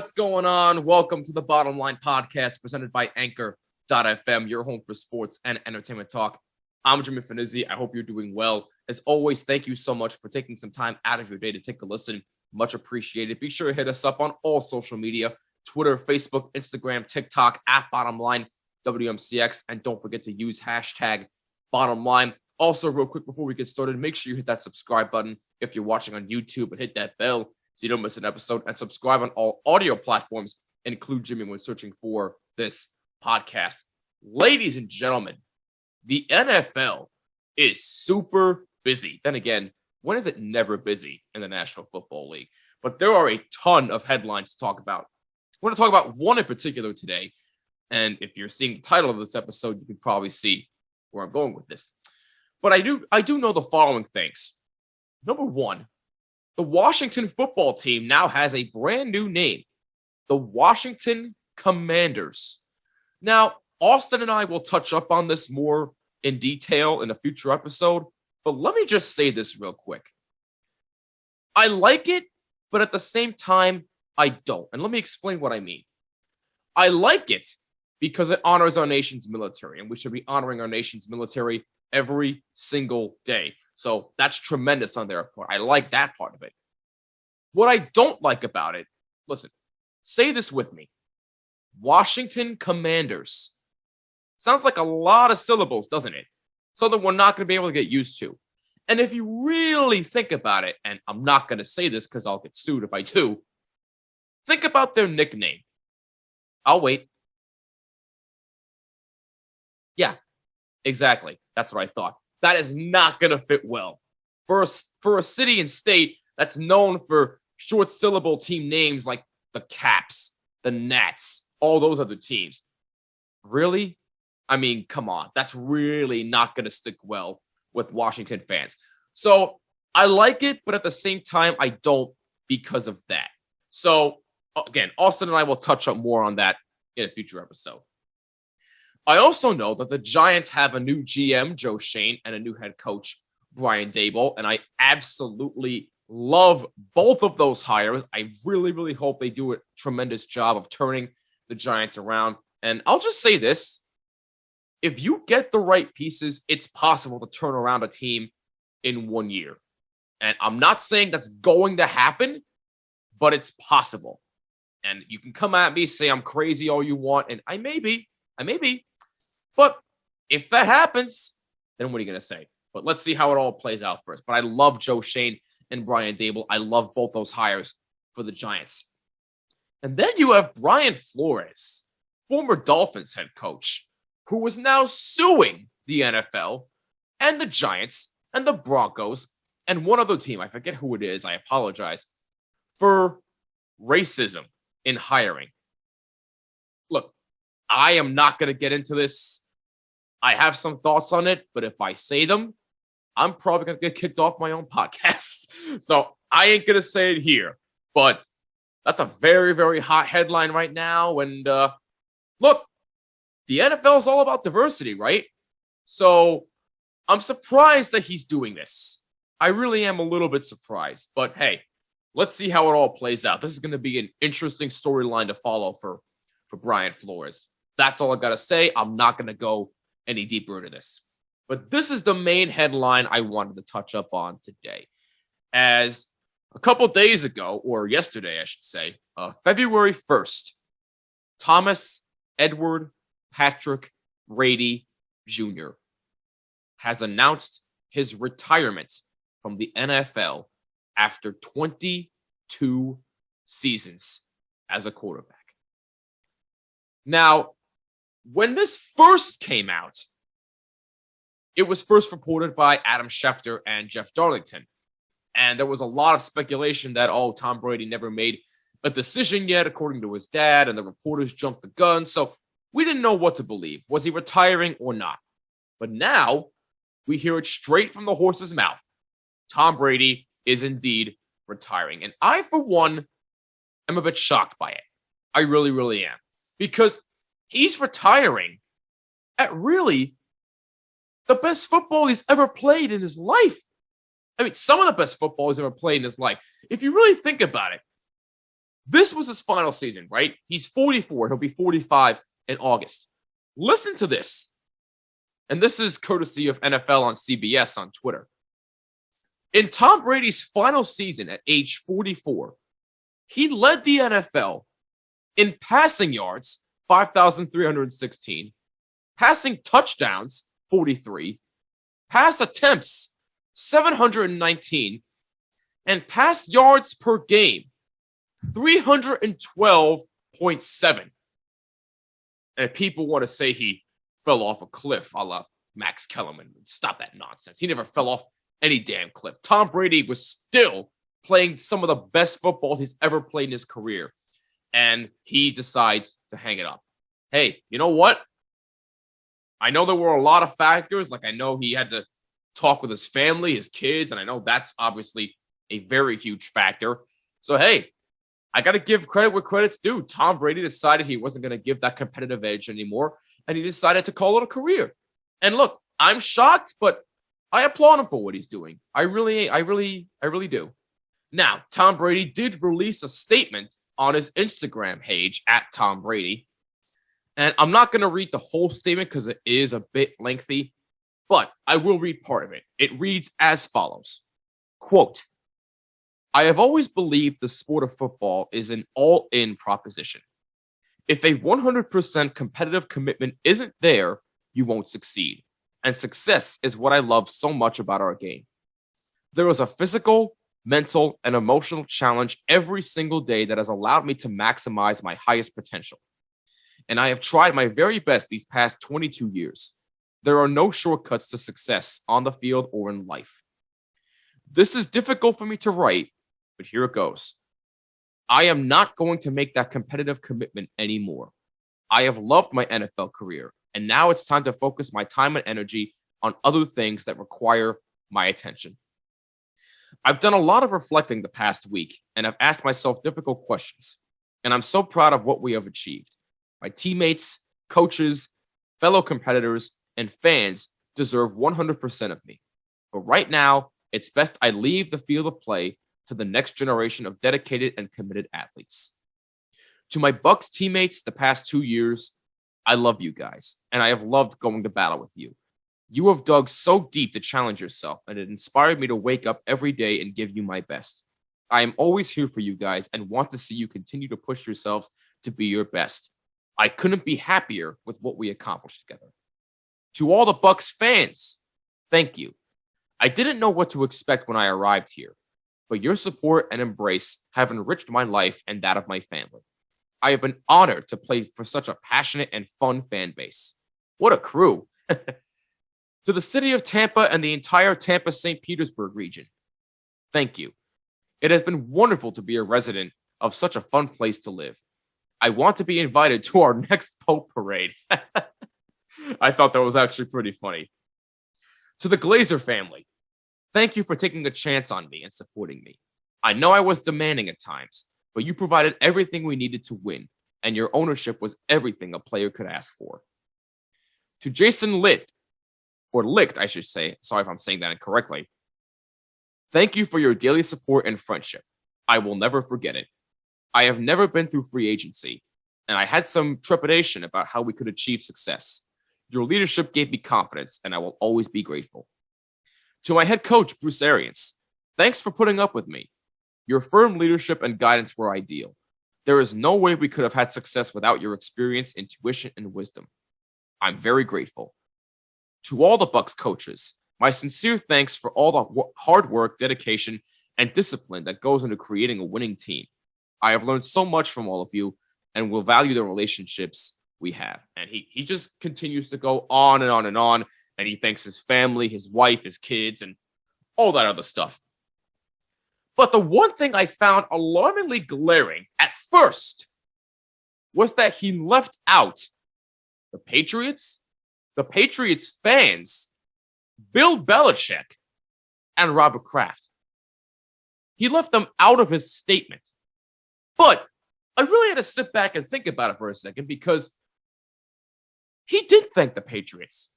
What's going on? Welcome to the Bottom Line Podcast presented by Anchor.fm, your home for sports and entertainment talk. I'm Jimmy Finizzi. I hope you're doing well. As always, thank you so much for taking some time out of your day to take a listen. Much appreciated. Be sure to hit us up on all social media, Twitter, Facebook, Instagram, TikTok, at BottomLine, WMCX, and don't forget to use hashtag BottomLine. Also, real quick before we get started, make sure you hit that subscribe button if you're watching on YouTube and hit that bell so you don't miss an episode, and subscribe on all audio platforms. Include Jimmy when searching for this podcast. Ladies and gentlemen, the NFL is super busy. Then again, when is it never busy in the National Football League? But there are a ton of headlines to talk about. We're going to talk about one in particular today. And if you're seeing the title of this episode, you can probably see where I'm going with this. But I do know the following things. Number one, the Washington football team now has a brand new name, the Washington Commanders. Now, Austin and I will touch up on this more in detail in a future episode, but let me just say this real quick. I like it, but at the same time, I don't. And let me explain what I mean. I like it because it honors our nation's military, and we should be honoring our nation's military every single day. So that's tremendous on their part. I like that part of it. What I don't like about it, listen, say this with me. Washington Commanders. Sounds like a lot of syllables, doesn't it? Something we're not going to be able to get used to. And if you really think about it, and I'm not going to say this because I'll get sued if I do, think about their nickname. I'll wait. Yeah, exactly. That's what I thought. That is not going to fit well. For a city and state that's known for short syllable team names like the Caps, the Nats, all those other teams. Really? I mean, come on. That's really not going to stick well with Washington fans. So I like it, but at the same time, I don't because of that. So again, Austin and I will touch up more on that in a future episode. I also know that the Giants have a new GM, Joe Schoen, and a new head coach, Brian Daboll, and I absolutely love both of those hires. I really, really hope they do a tremendous job of turning the Giants around. And I'll just say this. If you get the right pieces, it's possible to turn around a team in 1 year. And I'm not saying that's going to happen, but it's possible. And you can come at me, say I'm crazy all you want, and I may be. But if that happens, then what are you going to say? But let's see how it all plays out first. But I love Joe Schoen and Brian Daboll. I love both those hires for the Giants. And then you have Brian Flores, former Dolphins head coach, who is now suing the NFL and the Giants and the Broncos and one other team, I forget who it is, I apologize, for racism in hiring. Look, I am not going to get into this. I have some thoughts on it, but if I say them, I'm probably going to get kicked off my own podcast. So I ain't going to say it here, but that's a very, very hot headline right now. And look, the NFL is all about diversity, right? So I'm surprised that he's doing this. I really am a little bit surprised, but hey, let's see how it all plays out. This is going to be an interesting storyline to follow for Brian Flores. That's all I got to say. I'm not going to go any deeper into this. But this is the main headline I wanted to touch up on today. As a couple days ago, or yesterday, I should say, February 1st, Thomas Edward Patrick Brady Jr. has announced his retirement from the NFL after 22 seasons as a quarterback. Now, when this first came out, it was first reported by Adam Schefter and Jeff Darlington. And there was a lot of speculation that, Tom Brady never made a decision yet, according to his dad, and the reporters jumped the gun. So we didn't know what to believe. Was he retiring or not? But now we hear it straight from the horse's mouth. Tom Brady is indeed retiring. And I, for one, am a bit shocked by it. I really, really am. Because he's retiring at really the best football he's ever played in his life. I mean, some of the best football he's ever played in his life. If you really think about it, This was his final season, right? He's 44. He'll be 45 in August. Listen to this. And this is courtesy of NFL on CBS on Twitter. In Tom Brady's final season at age 44, he led the NFL in passing yards, 5,316, passing touchdowns, 43, pass attempts, 719, and pass yards per game, 312.7. And people want to say he fell off a cliff a la Max Kellerman. Stop that nonsense. He never fell off any damn cliff. Tom Brady was still playing some of the best football he's ever played in his career. And he decides to hang it up. Hey, you know what? I know there were a lot of factors. Like, I know he had to talk with his family, his kids, and I know that's obviously a very huge factor. So, hey, I got to give credit where credit's due. Tom Brady decided he wasn't going to give that competitive edge anymore, and he decided to call it a career. And look, I'm shocked, but I applaud him for what he's doing. I really do. Now, Tom Brady did release a statement on his Instagram page at Tom Brady. And I'm not going to read the whole statement because it is a bit lengthy, but I will read part of it. It reads as follows. Quote, I have always believed the sport of football is an all-in proposition. If a 100% competitive commitment isn't there, you won't succeed. And success is what I love so much about our game. There is a physical, mental, and emotional challenge every single day that has allowed me to maximize my highest potential. And I have tried my very best these past 22 years. There are no shortcuts to success on the field or in life. This is difficult for me to write, but here it goes. I am not going to make that competitive commitment anymore. I have loved my NFL career, and now it's time to focus my time and energy on other things that require my attention. I've done a lot of reflecting the past week, and I've asked myself difficult questions, and I'm so proud of what we have achieved. My teammates, coaches, fellow competitors, and fans deserve 100% of me. But right now, it's best I leave the field of play to the next generation of dedicated and committed athletes. To my Bucs teammates the past 2 years, I love you guys, and I have loved going to battle with you. You have dug so deep to challenge yourself, and it inspired me to wake up every day and give you my best. I am always here for you guys and want to see you continue to push yourselves to be your best. I couldn't be happier with what we accomplished together. To all the Bucs fans, thank you. I didn't know what to expect when I arrived here, but your support and embrace have enriched my life and that of my family. I have been honored to play for such a passionate and fun fan base. What a crew. To the city of Tampa and the entire Tampa-St. Petersburg region, thank you. It has been wonderful to be a resident of such a fun place to live. I want to be invited to our next Pope parade. I thought that was actually pretty funny. To the Glazer family, thank you for taking a chance on me and supporting me. I know I was demanding at times, but you provided everything we needed to win, and your ownership was everything a player could ask for. To Jason Licht, I should say, sorry if I'm saying that incorrectly, thank you for your daily support and friendship. I will never forget it. I have never been through free agency, and I had some trepidation about how we could achieve success. Your leadership gave me confidence, and I will always be grateful. To my head coach, Bruce Arians, thanks for putting up with me. Your firm leadership and guidance were ideal. There is no way we could have had success without your experience, intuition, and wisdom. I'm very grateful. To all the Bucs coaches, my sincere thanks for all the hard work, dedication, and discipline that goes into creating a winning team. I have learned so much from all of you and will value the relationships we have. And he just continues to go on and on and on. And he thanks his family, his wife, his kids, and all that other stuff. But the one thing I found alarmingly glaring at first was that he left out the Patriots fans, Bill Belichick, and Robert Kraft. He left them out of his statement. But I really had to sit back and think about it for a second because he did thank the Patriots.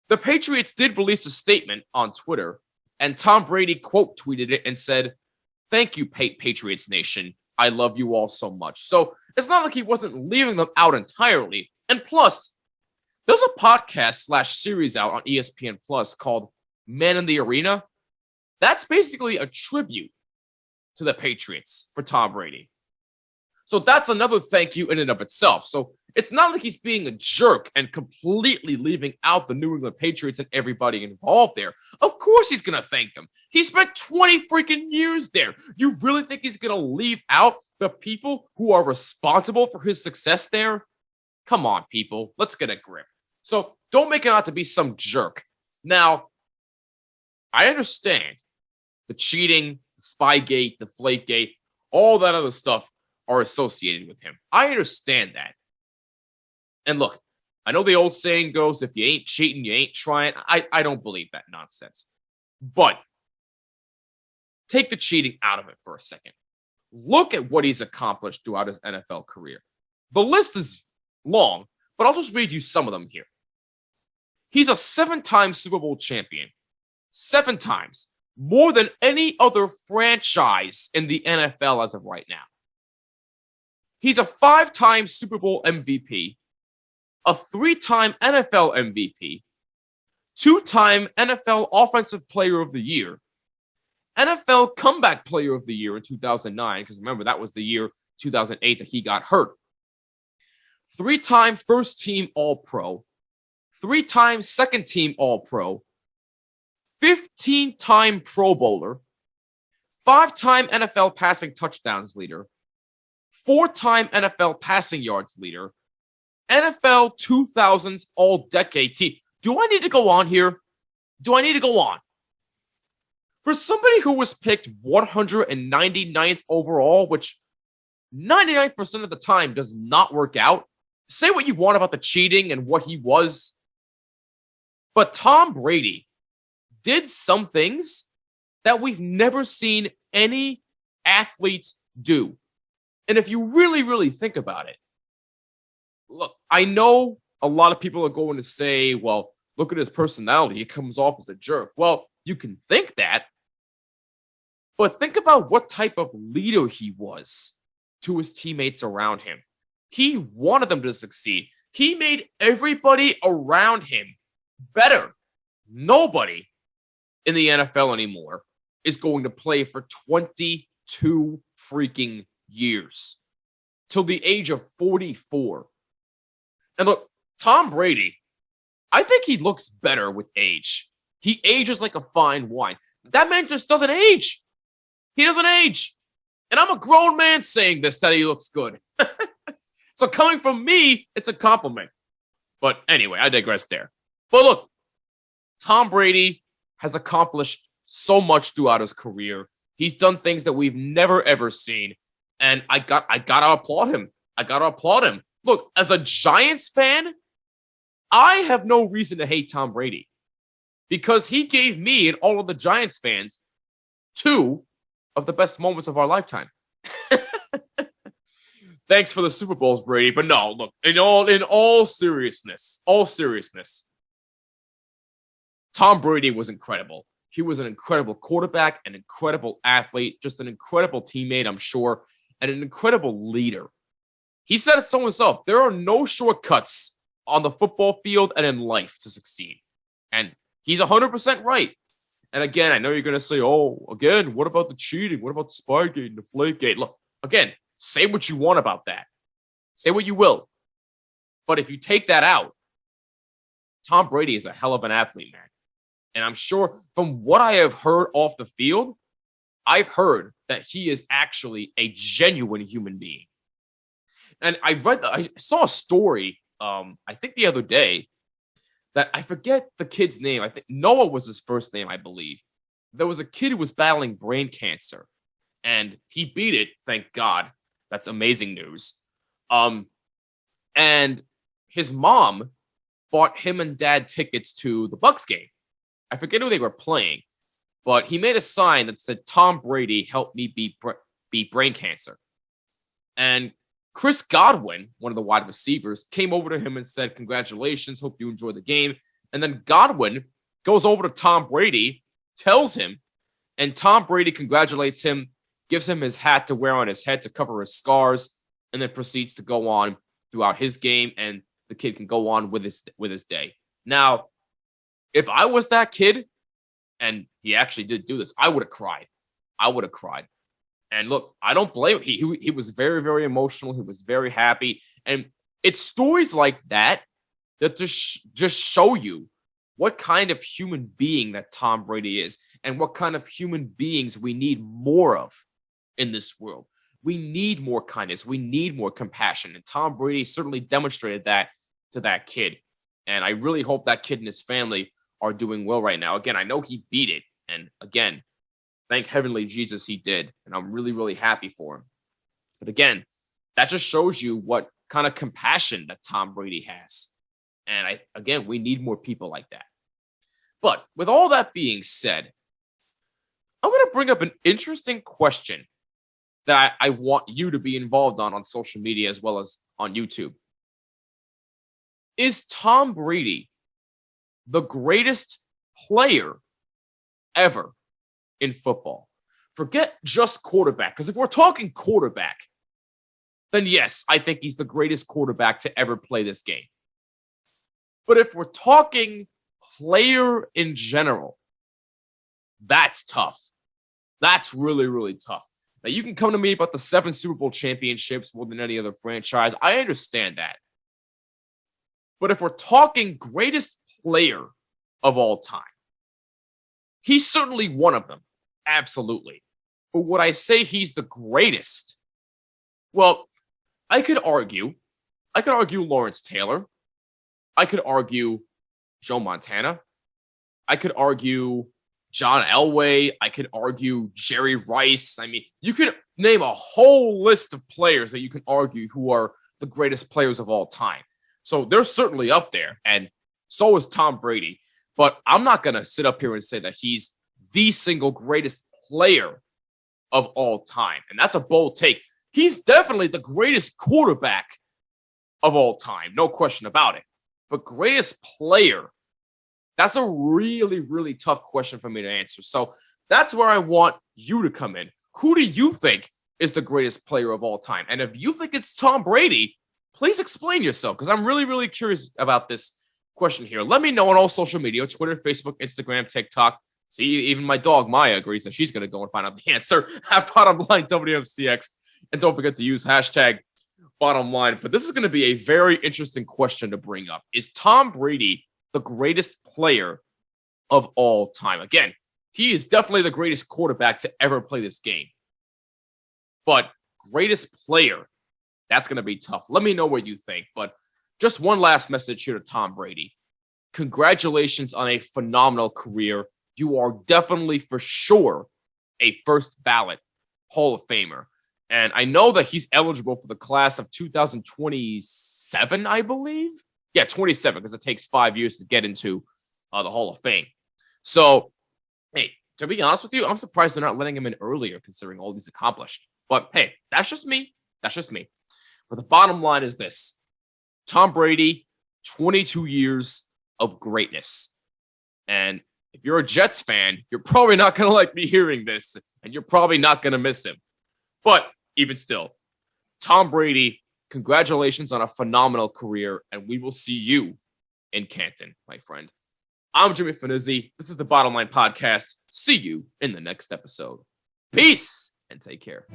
The Patriots did release a statement on Twitter, and Tom Brady quote tweeted it and said, "Thank you, Patriots Nation. I love you all so much. So it's not like he wasn't leaving them out entirely. And plus, there's a podcast / series out on ESPN Plus called Man in the Arena. That's basically a tribute to the Patriots for Tom Brady. So that's another thank you in and of itself. So it's not like he's being a jerk and completely leaving out the New England Patriots and everybody involved there. Of course he's going to thank them. He spent 20 freaking years there. You really think he's going to leave out the people who are responsible for his success there? Come on, people. Let's get a grip. So don't make it out to be some jerk. Now, I understand the cheating, the Spygate, the Flakegate, all that other stuff are associated with him. I understand that. And look, I know the old saying goes, if you ain't cheating, you ain't trying. I don't believe that nonsense. But take the cheating out of it for a second. Look at what he's accomplished throughout his NFL career. The list is long, but I'll just read you some of them here. He's a 7-time Super Bowl champion. 7 times. More than any other franchise in the NFL as of right now. He's a 5-time Super Bowl MVP, a 3-time NFL MVP, 2-time NFL Offensive Player of the Year, NFL Comeback Player of the Year in 2009, because remember, that was the year 2008 that he got hurt. 3-time First Team All-Pro, 3-time Second Team All-Pro, 15-time Pro Bowler, 5-time NFL passing touchdowns leader, 4-time NFL passing yards leader, NFL 2000s All-Decade team. Do I need to go on here? Do I need to go on? For somebody who was picked 199th overall, which 99% of the time does not work out, say what you want about the cheating and what he was, but Tom Brady did some things that we've never seen any athlete do. And if you really, really think about it, look, I know a lot of people are going to say, well, look at his personality. He comes off as a jerk. Well, you can think that, but think about what type of leader he was to his teammates around him. He wanted them to succeed. He made everybody around him better. Nobody in the NFL anymore is going to play for 22 freaking years till the age of 44. And look, Tom Brady, I think he looks better with age. He ages like a fine wine. That man just doesn't age. He doesn't age. And I'm a grown man saying this, that he looks good. So coming from me, it's a compliment. But anyway, I digress there. But look, Tom Brady has accomplished so much throughout his career. He's done things that we've never, ever seen. And I gotta applaud him. I gotta applaud him. Look, as a Giants fan, I have no reason to hate Tom Brady because he gave me and all of the Giants fans 2 of the best moments of our lifetime. Thanks for the Super Bowls, Brady. But no, look, in all seriousness, Tom Brady was incredible. He was an incredible quarterback, an incredible athlete, just an incredible teammate, I'm sure, and an incredible leader. He said it so himself. There are no shortcuts on the football field and in life to succeed. And he's 100% right. And again, I know you're going to say, oh, again, what about the cheating? What about the Spygate and the Flakegate? Look, again, say what you want about that. Say what you will. But if you take that out, Tom Brady is a hell of an athlete, man. And I'm sure from what I have heard off the field, I've heard that he is actually a genuine human being. And I saw a story, I think the other day, that I forget the kid's name. I think Noah was his first name, I believe. There was a kid who was battling brain cancer, and he beat it, thank God. That's amazing news. And his mom bought him and dad tickets to the Bucs game. I forget who they were playing, but he made a sign that said, Tom Brady helped me beat brain cancer. And Chris Godwin, one of the wide receivers, came over to him and said, congratulations, hope you enjoy the game. And then Godwin goes over to Tom Brady, tells him, and Tom Brady congratulates him, gives him his hat to wear on his head to cover his scars, and then proceeds to go on throughout his game, and the kid can go on with his day. Now, if I was that kid, and he actually did do this, I would have cried. And look, I don't blame him. He was very, very emotional. He was very happy. And it's stories like that just show you what kind of human being that Tom Brady is and what kind of human beings we need more of in this world. We need more kindness. We need more compassion. And Tom Brady certainly demonstrated that to that kid. And I really hope that kid and his family are doing well right now. Again, I know he beat it. And again, thank Heavenly Jesus he did. And I'm really, really happy for him. But again, that just shows you what kind of compassion that Tom Brady has. And again, we need more people like that. But with all that being said, I'm going to bring up an interesting question that I want you to be involved on social media as well as on YouTube. Is Tom Brady the greatest player ever in football? Forget just quarterback, because if we're talking quarterback, then yes, I think he's the greatest quarterback to ever play this game. But if we're talking player in general, that's tough. That's really, really tough. Now, you can come to me about the 7 Super Bowl championships more than any other franchise. I understand that. But if we're talking greatest player of all time, he's certainly one of them. Absolutely. But would I say he's the greatest? Well, I could argue Lawrence Taylor. I could argue Joe Montana. I could argue John Elway. I could argue Jerry Rice. I mean, you could name a whole list of players that you can argue who are the greatest players of all time. So they're certainly up there, and so is Tom Brady. But I'm not going to sit up here and say that he's the single greatest player of all time. And that's a bold take. He's definitely the greatest quarterback of all time. No question about it. But greatest player, that's a really, really tough question for me to answer. So that's where I want you to come in. Who do you think is the greatest player of all time? And if you think it's Tom Brady, please explain yourself, because I'm really, really curious about this question here. Let me know on all social media, Twitter, Facebook, Instagram, TikTok. See, even my dog Maya agrees that she's going to go and find out the answer at Bottom Line WMCX. And don't forget to use hashtag Bottom Line. But this is going to be a very interesting question to bring up. Is Tom Brady the greatest player of all time? Again, he is definitely the greatest quarterback to ever play this game. But greatest player, that's going to be tough. Let me know what you think. But just one last message here to Tom Brady. Congratulations on a phenomenal career. You are definitely for sure a first ballot Hall of Famer. And I know that he's eligible for the class of 2027, I believe. Yeah, 27, because it takes 5 years to get into the Hall of Fame. So, hey, to be honest with you, I'm surprised they're not letting him in earlier, considering all he's accomplished. But hey, that's just me. But the bottom line is this. Tom Brady, 22 years of greatness. And if you're a Jets fan, you're probably not going to like me hearing this, and you're probably not going to miss him. But even still, Tom Brady, congratulations on a phenomenal career, and we will see you in Canton, my friend. I'm Jimmy Finizzi. This is the Bottom Line Podcast. See you in the next episode. Peace, and take care.